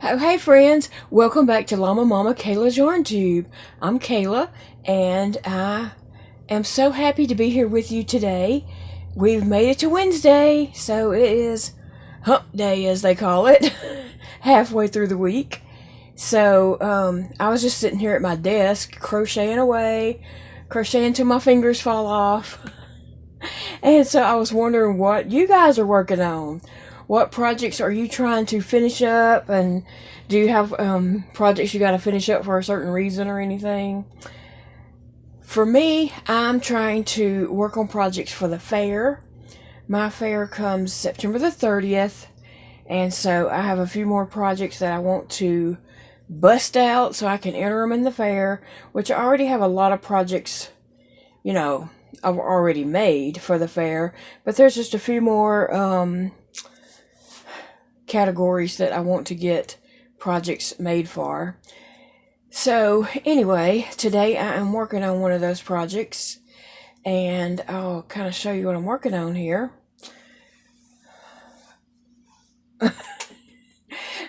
Oh, hey friends, welcome back to Llamamakayla's Yarn Tube. I'm Kayla, and I am so happy to be here with you today. We've made it to Wednesday, so it is hump day as they call it, halfway through the week. So I was just sitting here at my desk, crocheting away, crocheting till my fingers fall off. And so I was wondering what you guys are working on. What projects are you trying to finish up? And do you have projects you got to finish up for a certain reason or anything? For me, I'm trying to work on projects for the fair. My fair comes September the 30th. And so I have a few more projects that I want to bust out so I can enter them in the fair, which I already have a lot of projects, I've already made for the fair, but there's just a few more categories that I want to get projects made for. So anyway, today I am working on one of those projects, and I'll kind of show you what I'm working on here.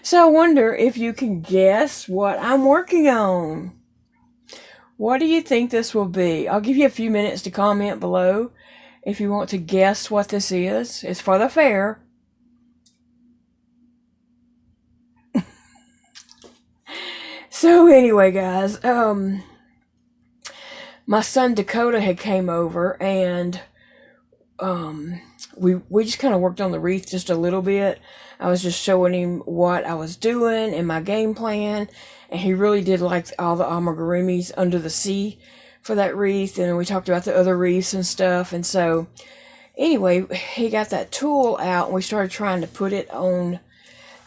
So I wonder if you can guess what I'm working on. What do you think this will be? I'll give you a few minutes to comment below if you want to guess what this is. It's for the fair. So anyway, guys, my son Dakota had came over, and we just kind of worked on the wreath just a little bit. I was just showing him what I was doing and my game plan, and he really did like all the amigurumis under the sea for that wreath, and we talked about the other wreaths and stuff. And so anyway, he got that tool out, and we started trying to put it on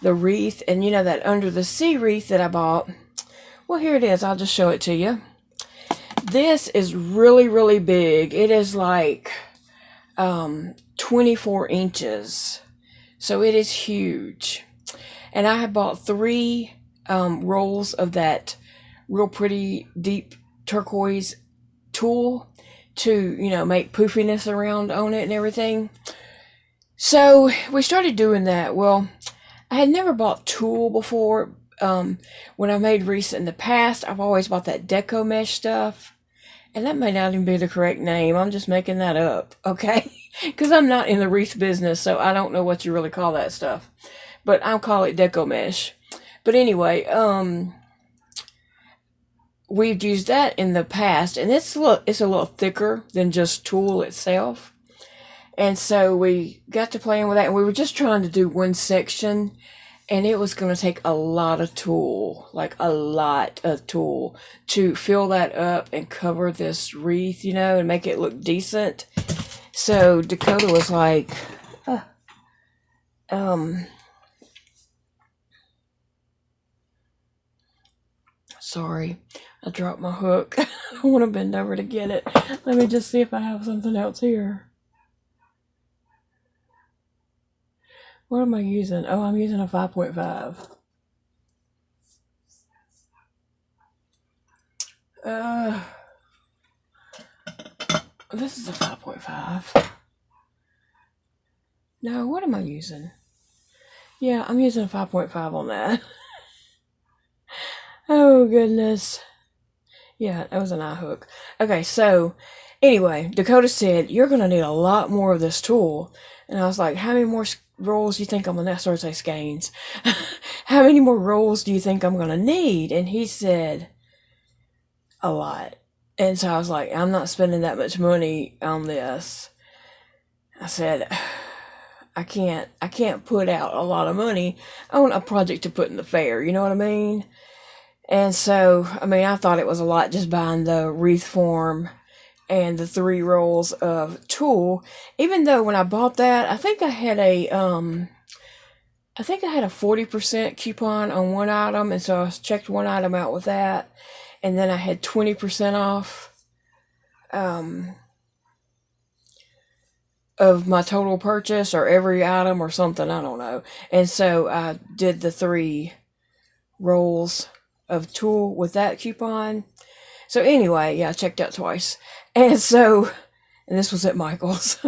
the wreath. And that under the sea wreath that I bought, well, here it is. I'll just show it to you. This is really, really big. It is like 24 inches. So it is huge. And I have bought 3 rolls of that real pretty deep turquoise tulle to, make poofiness around on it and everything. So we started doing that. Well, I had never bought tulle before. When I made wreaths in the past, I've always bought that deco mesh stuff. And that may not even be the correct name. I'm just making that up, okay? Because I'm not in the wreath business, so I don't know what you really call that stuff. But I'll call it deco mesh. But anyway, we've used that in the past, and it's a little thicker than just tulle itself. And so we got to playing with that, and we were just trying to do one section, and it was going to take a lot of tulle, like a lot of tulle, to fill that up and cover this wreath, and make it look decent. So Dakota was like, sorry, I dropped my hook. I want to bend over to get it. Let me just see if I have something else here. What am I using? Oh, I'm using a 5.5. This is a 5.5. No, what am I using? Yeah, I'm using a 5.5 on that. Oh, goodness. Yeah, that was an eye hook. Okay, so anyway, Dakota said, you're going to need a lot more of this tulle. And I was like, how many more rolls do you think I'm going to, sorry, say skeins. How many more rolls do you think I'm going to need? And he said, a lot. And so I was like, I'm not spending that much money on this. I said, I can't put out a lot of money on a project to put in the fair. You know what I mean? And so, I thought it was a lot just buying the wreath form and the 3 rolls of tulle. Even though when I bought that, I think I had a 40% coupon on one item, and so I checked one item out with that, and then I had 20% off of my total purchase, or every item or something, I don't know. And so I did the 3 rolls of tulle with that coupon. So anyway, yeah, I checked out twice. And this was at Michael's.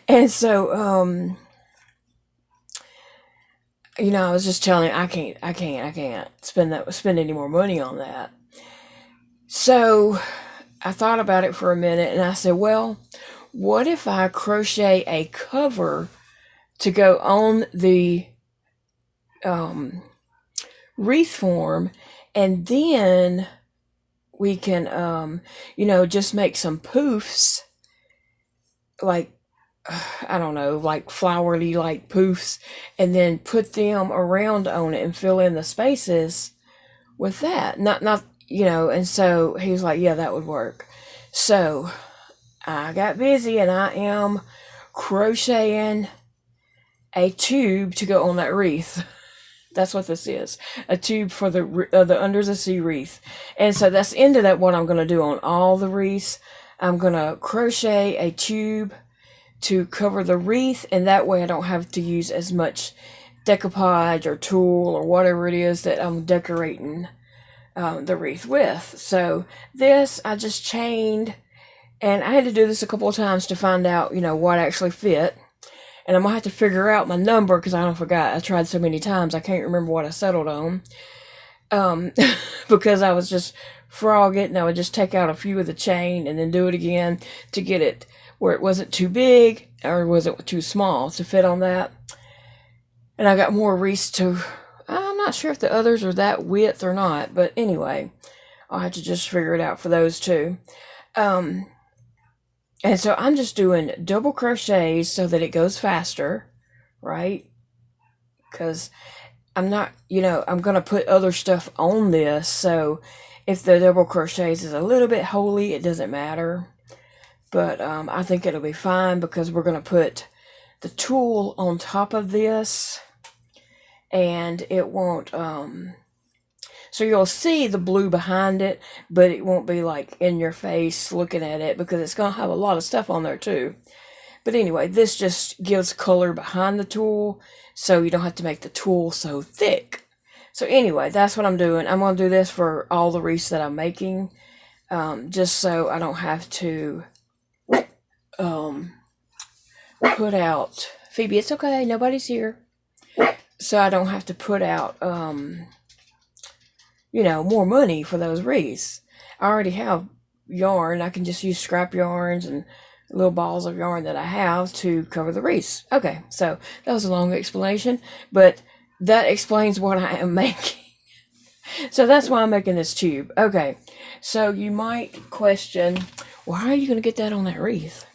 And so you know, I was just telling you, I can't spend any more money on that. So I thought about it for a minute and I said, well, what if I crochet a cover to go on the wreath form, and then we can, you know, just make some poofs, like, I don't know, like flowery like poofs, and then put them around on it and fill in the spaces with that. Not, you know, and so he was like, yeah, that would work. So I got busy and I am crocheting a tube to go on that wreath. That's what this is, a tube for the Under the Sea wreath. And so that's the end of that, what I'm going to do on all the wreaths. I'm going to crochet a tube to cover the wreath, and that way I don't have to use as much decoupage or tulle or whatever it is that I'm decorating the wreath with. So this I just chained, and I had to do this a couple of times to find out, you know, what actually fit. And I'm going to have to figure out my number because I don't forgot. I tried so many times, I can't remember what I settled on. Because I was just frogging, and I would just take out a few of the chain and then do it again to get it where it wasn't too big or was it too small to fit on that. And I got more wreaths to, I'm not sure if the others are that width or not, but anyway, I'll have to just figure it out for those two. And so I'm just doing double crochets so that it goes faster, right? Because I'm not, you know, I'm going to put other stuff on this. So if the double crochets is a little bit holy, it doesn't matter. But I think it'll be fine because we're going to put the tulle on top of this. And it won't, so you'll see the blue behind it, but it won't be like in your face looking at it because it's going to have a lot of stuff on there too. But anyway, this just gives color behind the tulle, so you don't have to make the tulle so thick. So anyway, that's what I'm doing. I'm going to do this for all the wreaths that I'm making, just so I don't have to put out, Phoebe, it's okay, nobody's here. So I don't have to put out, you know, more money for those wreaths. I already have yarn. I can just use scrap yarns and little balls of yarn that I have to cover the wreaths. Okay, so that was a long explanation, but that explains what I am making. So that's why I'm making this tube. Okay, so you might question, well, how are you going to get that on that wreath?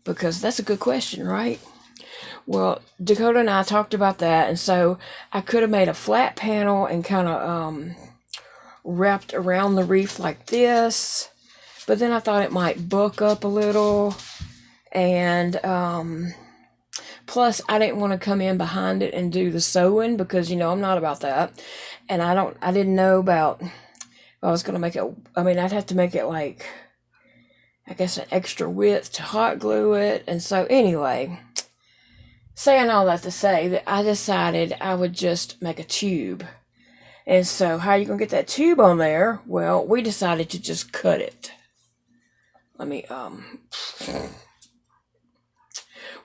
Because that's a good question, right? Well, Dakota and I talked about that, and so I could have made a flat panel and kind of wrapped around the wreath like this, but then I thought it might buck up a little, and plus I didn't want to come in behind it and do the sewing because, you know, I'm not about that, and I didn't know about if I was going to make it, I mean, I'd have to make it like, I guess, an extra width to hot glue it, and so anyway, saying all that to say that I decided I would just make a tube. And so how are you going to get that tube on there? Well, we decided to just cut it. Let me,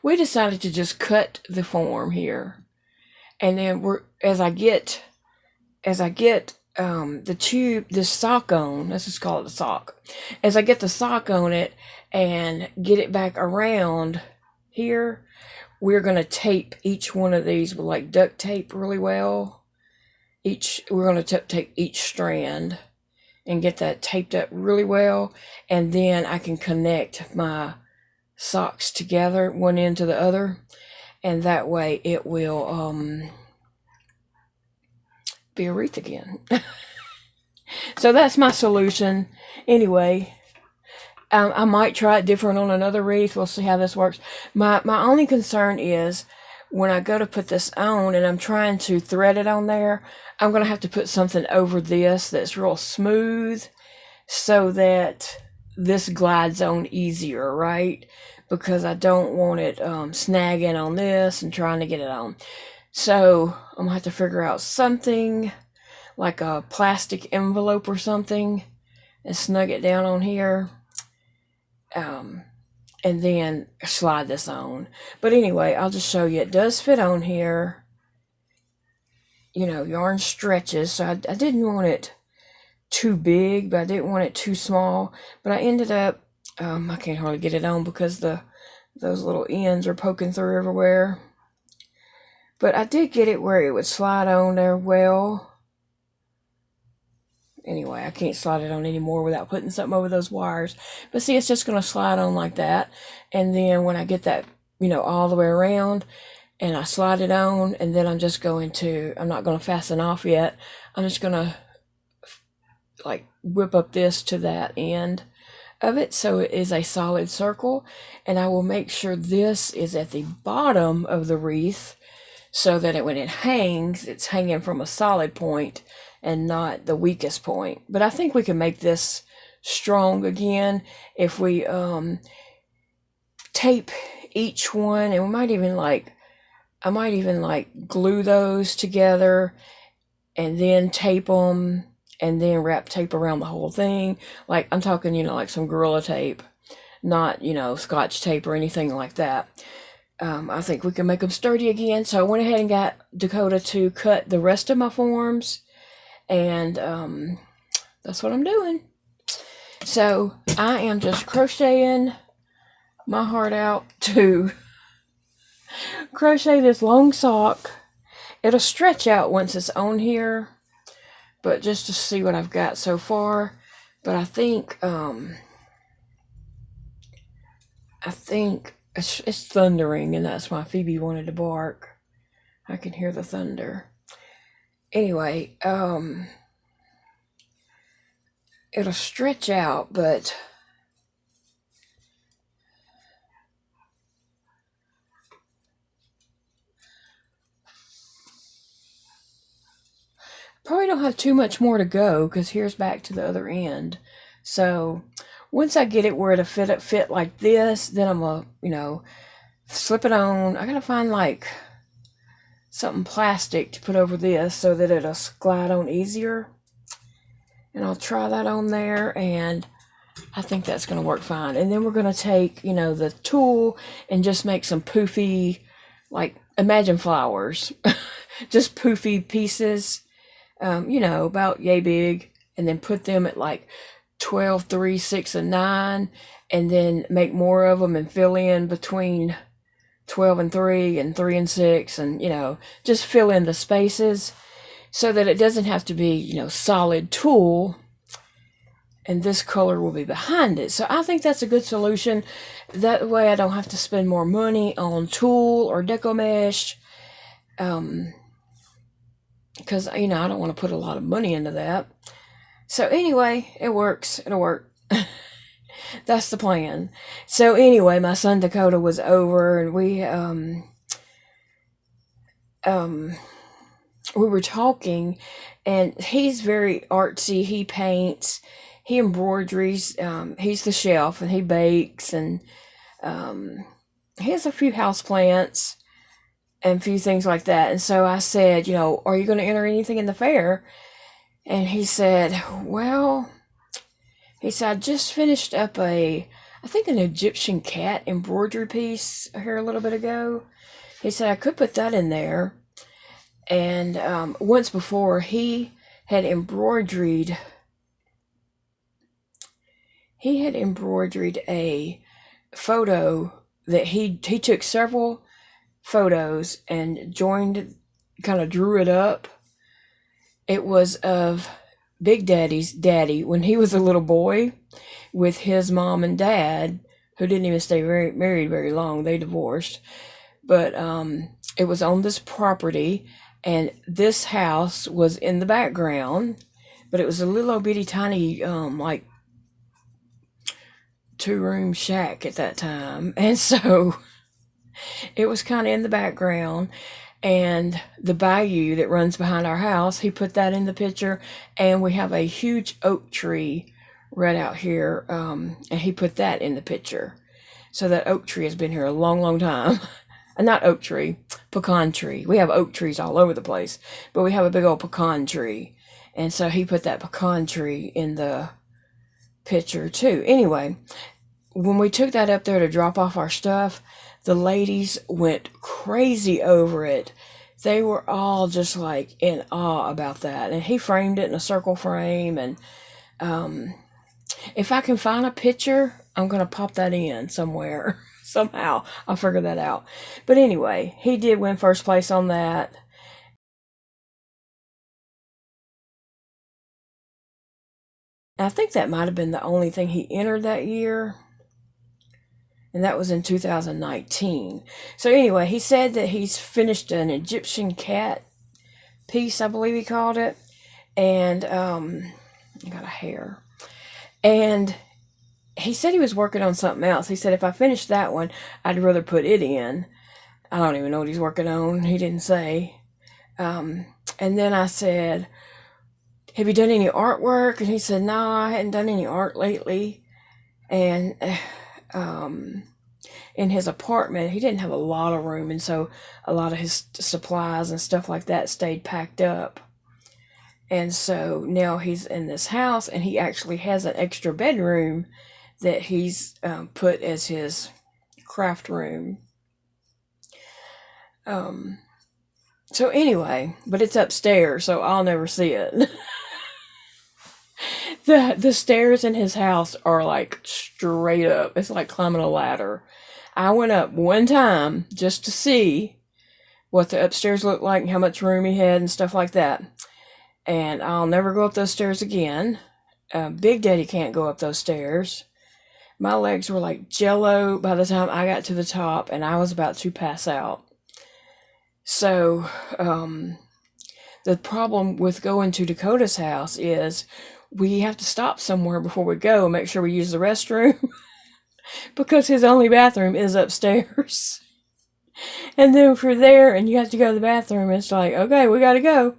we decided to just cut the form here. And then as I get the tube, this sock on, let's just call it a sock. As I get the sock on it and get it back around here, we're going to tape each one of these with like duct tape really well. We're going to tape each strand and get that taped up really well. And then I can connect my socks together, one end to the other. And that way it will be a wreath again. So that's my solution. Anyway, I might try it different on another wreath. We'll see how this works. My only concern is when I go to put this on and I'm trying to thread it on there, I'm going to have to put something over this that's real smooth so that this glides on easier, right? Because I don't want it snagging on this and trying to get it on. So I'm going to have to figure out something like a plastic envelope or something and snug it down on here. And then slide this on. But anyway, I'll just show you. It does fit on here. you know, yarn stretches. So I didn't want it too big, but I didn't want it too small. But I ended up, I can't hardly get it on because those little ends are poking through everywhere. But I did get it where it would slide on there well. Anyway, I can't slide it on anymore without putting something over those wires. But see, it's just going to slide on like that. And then when I get that, you know, all the way around and I slide it on, and then I'm not going to fasten off yet. I'm just going to like whip up this to that end of it so it is a solid circle. And I will make sure this is at the bottom of the wreath so that when it hangs, it's hanging from a solid point and not the weakest point. But I think we can make this strong again if we tape each one, and we might even I might even glue those together and then tape them and then wrap tape around the whole thing. Like I'm talking, you know, like some Gorilla Tape, not, you know, Scotch tape or anything like that. I think we can make them sturdy again. So I went ahead and got Dakota to cut the rest of my forms. And that's what I'm doing. So I am just crocheting my heart out to crochet this long sock. It'll stretch out once it's on here, but just to see what I've got so far. But I think it's thundering, and that's why Phoebe wanted to bark. I can hear the thunder. Anyway, it'll stretch out, but probably don't have too much more to go because here's back to the other end. So once I get it where it'll fit like this, then I'm gonna, you know, slip it on. I gotta find like something plastic to put over this so that it'll glide on easier. And I'll try that on there, and I think that's going to work fine. And then we're going to take, you know, the tool and just make some poofy, like, imagine flowers. Just poofy pieces, you know, about yay big. And then put them at like 12, 3, 6, and 9. And then make more of them and fill in between 12 and 3 and 3 and 6, and, you know, just fill in the spaces so that it doesn't have to be, you know, solid tulle, and this color will be behind it. So I think that's a good solution. That way I don't have to spend more money on tulle or deco mesh, because, you know, I don't want to put a lot of money into that. So anyway, it works. It'll work. That's the plan. So anyway, my son Dakota was over, and we were talking, and he's very artsy. He paints, he embroideries, he's the chef, and he bakes, and he has a few house plants and a few things like that. And so I said, you know, are you going to enter anything in the fair? And he said, well, he said, I just finished up I think an Egyptian cat embroidery piece here a little bit ago. He said I could put that in there. And once before, he had embroidered a photo that he took several photos and kind of drew it up. It was of Big Daddy's daddy when he was a little boy with his mom and dad, who didn't even stay married very long. They divorced. But it was on this property, and this house was in the background, but it was a little old bitty tiny, like 2-room shack at that time. And so it was kind of in the background. And the bayou that runs behind our house, he put that in the picture. And we have a huge oak tree right out here, and he put that in the picture. So that oak tree has been here a long, long time. Not oak tree, pecan tree. We have oak trees all over the place, but we have a big old pecan tree. And so he put that pecan tree in the picture too. Anyway, when we took that up there to drop off our stuff, the ladies went crazy over it, they were all just like in awe about that. And he framed it in a circle frame. And if I can find a picture, I'm going to pop that in somewhere. Somehow I'll figure that out. But anyway, he did win first place on that. I think that might have been the only thing he entered that year. And that was in 2019. So anyway, he said that he's finished an Egyptian cat piece, I believe he called it. And I got a hair. And he said he was working on something else. He said if I finished that one, I'd rather put it in. I don't even know what he's working on. He didn't say. And then I said, have you done any artwork? And he said, no, I hadn't done any art lately. And in his apartment, he didn't have a lot of room, and so a lot of his supplies and stuff like that stayed packed up. And so now he's in this house, and he actually has an extra bedroom that he's put as his craft room. So anyway, but it's upstairs, so I'll never see it. The stairs in his house are like straight up. It's like climbing a ladder. I went up one time just to see what the upstairs looked like and how much room he had and stuff like that. And I'll never go up those stairs again. Big Daddy can't go up those stairs. My legs were like jello by the time I got to the top, and I was about to pass out. So, the problem with going to Dakota's house is we have to stop somewhere before we go and make sure we use the restroom because his only bathroom is upstairs. And then if you're there and you have to go to the bathroom, it's like, okay, we got to go.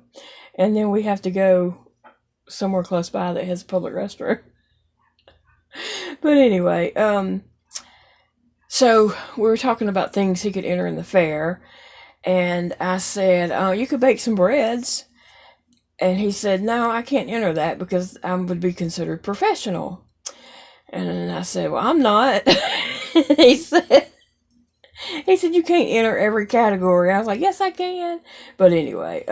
And then we have to go somewhere close by that has a public restroom. But anyway, so we were talking about things he could enter in the fair. And I said, you could bake some breads. And he said, no, I can't enter that because I would be considered professional. And I said, well, I'm not. he said, you can't enter every category. I was like, yes, I can. But anyway,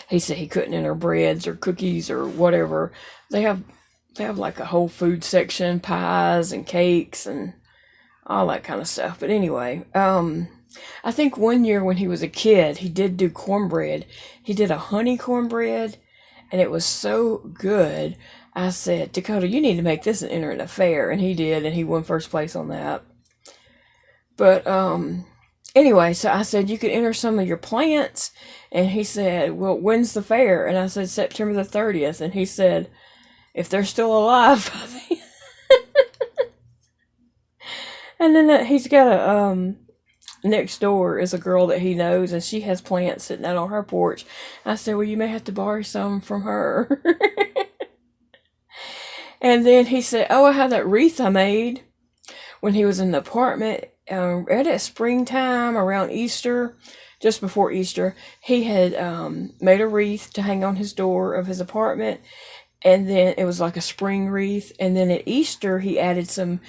he said he couldn't enter breads or cookies or whatever. They have like a whole food section, pies and cakes and all that kind of stuff. But anyway, I think one year when he was a kid, he did do cornbread. He did a honey cornbread, and it was so good. I said, Dakota, you need to make this and enter in a fair. And he did, and he won first place on that. But anyway, so I said, you could enter some of your plants. And he said, well, when's the fair? And I said, September the 30th. And he said, if they're still alive by then. And then he's got a... next door is a girl that he knows, and she has plants sitting out on her porch. I said, well, you may have to borrow some from her. And then he said, oh, I have that wreath I made when he was in the apartment. Right at springtime, around Easter, just before Easter, he had made a wreath to hang on his door of his apartment. And then it was like a spring wreath. And then at Easter, he added some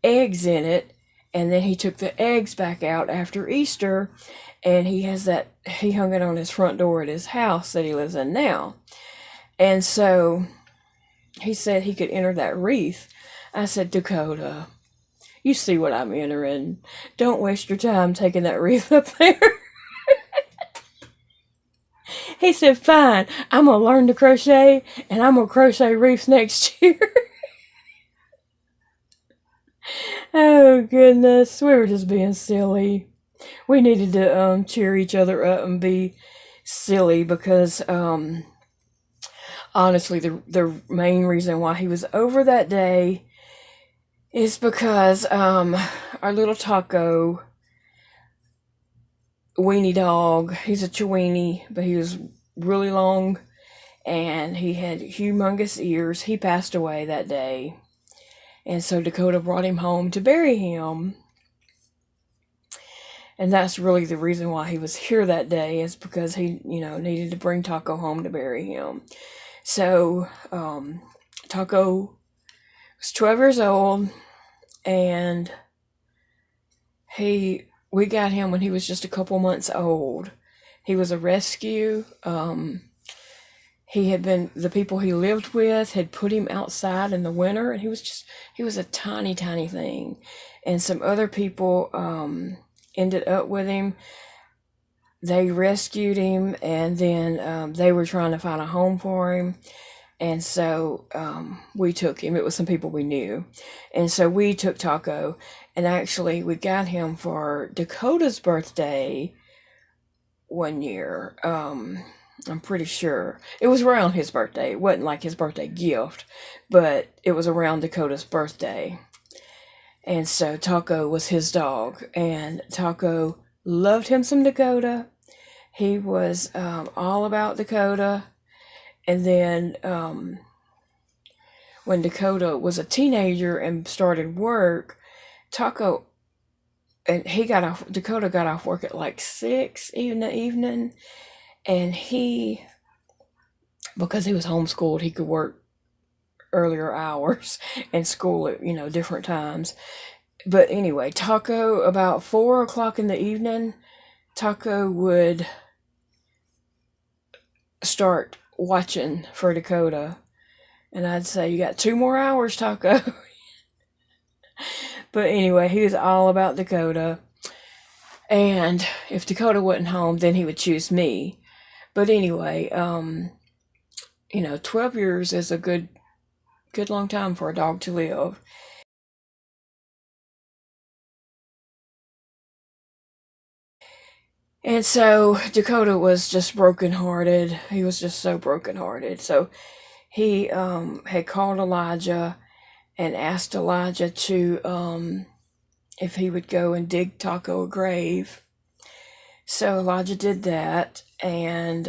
eggs in it. And then he took the eggs back out after Easter, and he hung it on his front door at his house that he lives in now. And so he said he could enter that wreath. I said, Dakota, you see what I'm entering. Don't waste your time taking that wreath up there. He said, fine, I'm going to learn to crochet, and I'm going to crochet wreaths next year. Oh, goodness. We were just being silly. We needed to cheer each other up and be silly because, honestly, the main reason why he was over that day is because our little Taco, weenie dog, he's a Chiweenie, but he was really long, and he had humongous ears. He passed away that day. And so Dakota brought him home to bury him. And that's really the reason why he was here that day, is because he, needed to bring Taco home to bury him. So, Taco was 12 years old, and he we got him when he was just a couple months old. He was a rescue. The people he lived with had put him outside in the winter, and he was a tiny, tiny thing. And some other people ended up with him. They rescued him, and then they were trying to find a home for him. And so we took him. It was some people we knew. And so we took Taco, and actually we got him for Dakota's birthday one year. I'm pretty sure. It was around his birthday. It wasn't like his birthday gift, but it was around Dakota's birthday. And so Taco was his dog, and Taco loved him some Dakota. He was all about Dakota. And then when Dakota was a teenager and started work, Dakota got off work at like 6 in the evening, and because he was homeschooled, he could work earlier hours and school at different times. But anyway, Taco, about 4 o'clock in the evening, Taco would start watching for Dakota, and I'd say, "You got 2 more hours, Taco." But anyway, he was all about Dakota, and if Dakota wasn't home, then he would choose me. But anyway, 12 years is a good long time for a dog to live. And so Dakota was just brokenhearted. He was just so brokenhearted. So he had called Elijah and asked Elijah to, if he would go and dig Taco a grave. So Elijah did that, and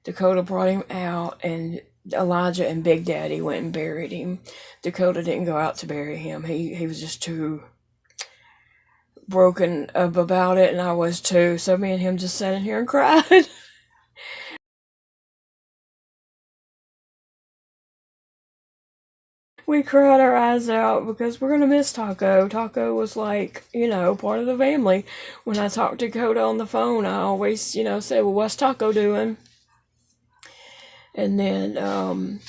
Dakota brought him out, and Elijah and Big Daddy went and buried him. Dakota didn't go out to bury him. He was just too broken up about it, and I was too. So me and him just sat in here and cried. We cried our eyes out because we're gonna miss Taco. Taco was like, part of the family. When I talked to Dakota on the phone, I always, say, "Well, what's Taco doing?" And then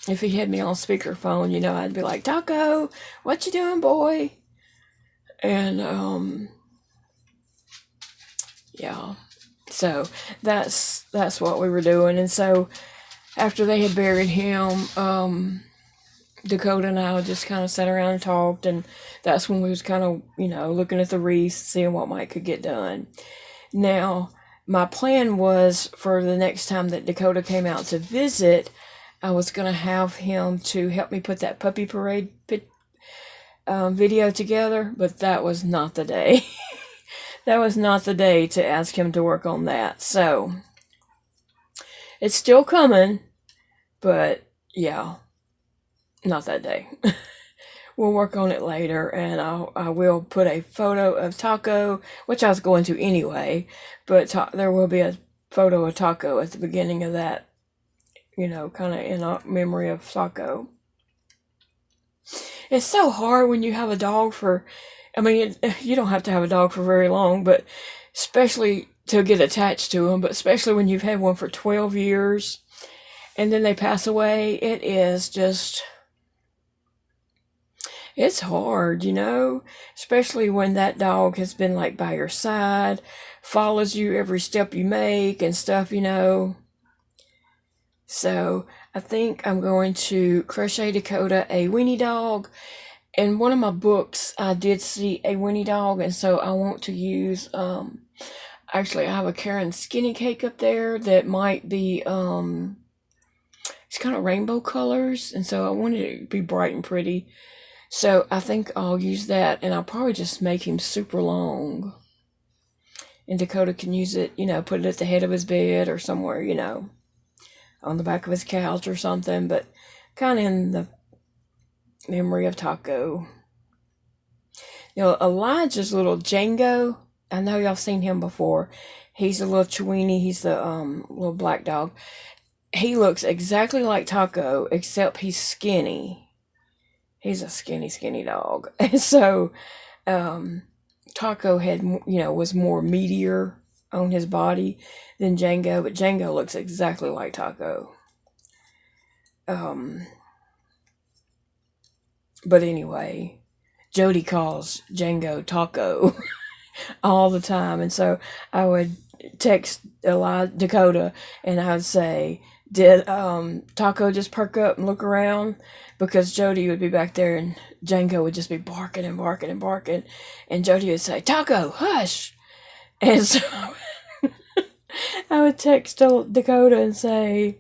if he had me on speakerphone, I'd be like, "Taco, what you doing, boy?" And yeah. So that's what we were doing. And so after they had buried him, Dakota and I just kind of sat around and talked, and that's when we was kind of, looking at the wreath, seeing what might could get done. Now, my plan was for the next time that Dakota came out to visit, I was going to have him to help me put that puppy parade video together, but that was not the day. That was not the day to ask him to work on that. So, it's still coming, but yeah, not that day. We'll work on it later, and I will put a photo of Taco, which I was going to anyway, but there will be a photo of Taco at the beginning of that, kind of in memory of Taco. It's so hard when you have a dog you don't have to have a dog for very long, but especially to get attached to them, but especially when you've had one for 12 years and then they pass away, it is just... It's hard, especially when that dog has been like by your side, follows you every step you make and stuff, So I think I'm going to crochet Dakota a weenie dog. In one of my books, I did see a weenie dog, and so I want to use, actually I have a Karen skinny cake up there that might be, it's kind of rainbow colors, and so I wanted it to be bright and pretty. So I think I'll use that, and I'll probably just make him super long. And Dakota can use it, put it at the head of his bed or somewhere, on the back of his couch or something, but kind of in the memory of Taco. Elijah's little Django, I know y'all seen him before. He's a little Chiweenie. He's the little black dog. He looks exactly like Taco, except he's skinny. He's a skinny dog. And so Taco had, was more meatier on his body than Django, but Django looks exactly like Taco. But anyway, Jody calls Django Taco all the time, and so I would text Dakota, and I would say, "Did Taco just perk up and look around?" Because Jody would be back there, and Django would just be barking and barking and barking, and Jody would say, "Taco, hush!" And so I would text Dakota and say,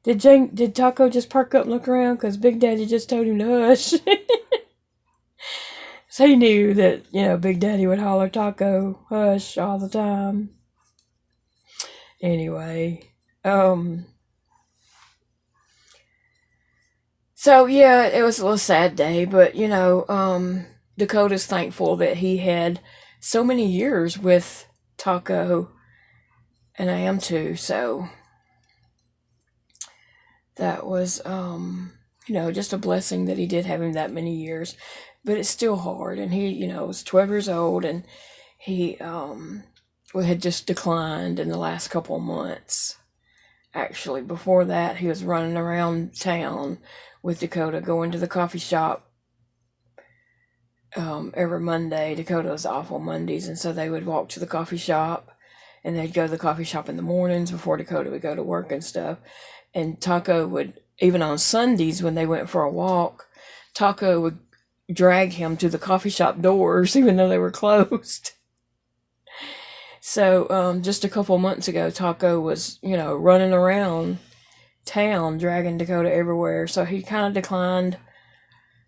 Did Taco just perk up and look around? Because Big Daddy just told him to hush." So he knew that, Big Daddy would holler, "Taco, hush," all the time. Anyway, so yeah, it was a little sad day, but, Dakota's thankful that he had so many years with Taco, and I am too, so that was, just a blessing that he did have him that many years. But it's still hard, and he, was 12 years old, and he had just declined in the last couple of months. Actually, before that, he was running around town with Dakota, going to the coffee shop every Monday. Dakota was off on Mondays, and so they would walk to the coffee shop, and they'd go to the coffee shop in the mornings before Dakota would go to work and stuff. And Taco would, even on Sundays when they went for a walk, Taco would drag him to the coffee shop doors even though they were closed. So just a couple months ago, Taco was, running around town dragging Dakota everywhere. So he kind of declined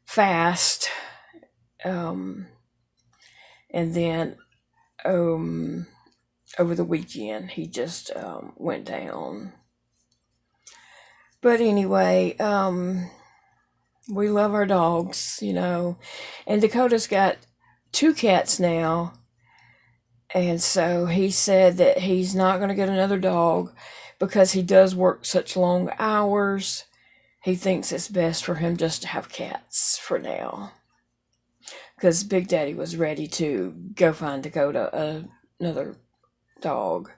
fast. And then over the weekend, he just went down. But anyway, we love our dogs, and Dakota's got 2 cats now, and so he said that he's not going to get another dog because he does work such long hours. He thinks it's best for him just to have cats for now, because Big Daddy was ready to go find Dakota another dog.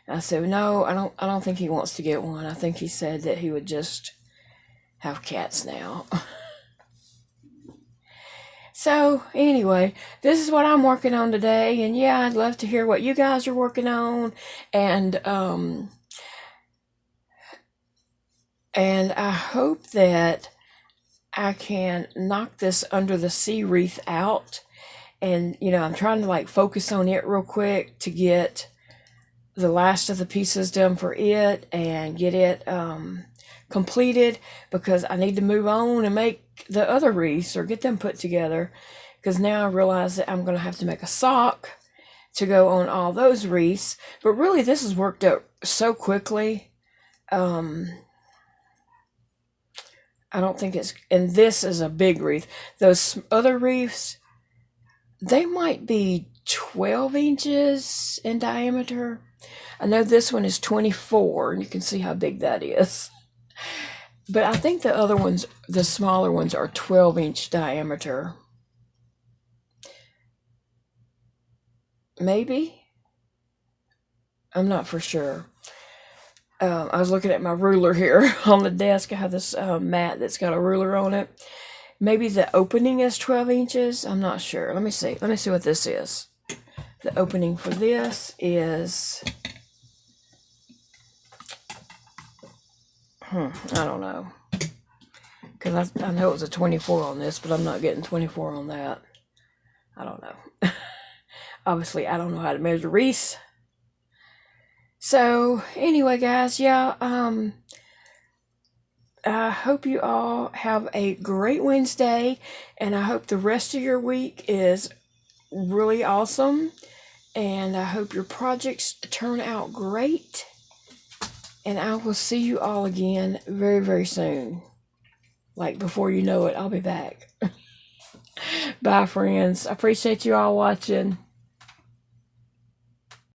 I said, "No, I don't think he wants to get one. I think he said that he would just have cats now." So anyway, this is what I'm working on today, and yeah, I'd love to hear what you guys are working on, and I hope that I can knock this under the sea wreath out, and I'm trying to focus on it real quick to get the last of the pieces done for it and get it completed, because I need to move on and make the other wreaths or get them put together, because now I realize that I'm going to have to make a sock to go on all those wreaths. But really, this has worked out so quickly. I don't think and this is a big wreath. Those other wreaths, they might be 12 inches in diameter. I know this one is 24, and you can see how big that is. But I think the other ones, the smaller ones, are 12-inch diameter. Maybe? I'm not for sure. I was looking at my ruler here on the desk. I have this mat that's got a ruler on it. Maybe the opening is 12 inches. I'm not sure. Let me see. Let me see what this is. The opening for this is... I don't know. Because I know it was a 24 on this, but I'm not getting 24 on that. I don't know. Obviously, I don't know how to measure wreaths. So, anyway, guys, yeah, I hope you all have a great Wednesday, and I hope the rest of your week is really awesome, and I hope your projects turn out great, and I will see you all again very, very soon. Like, before you know it, I'll be back. Bye, friends. I appreciate you all watching.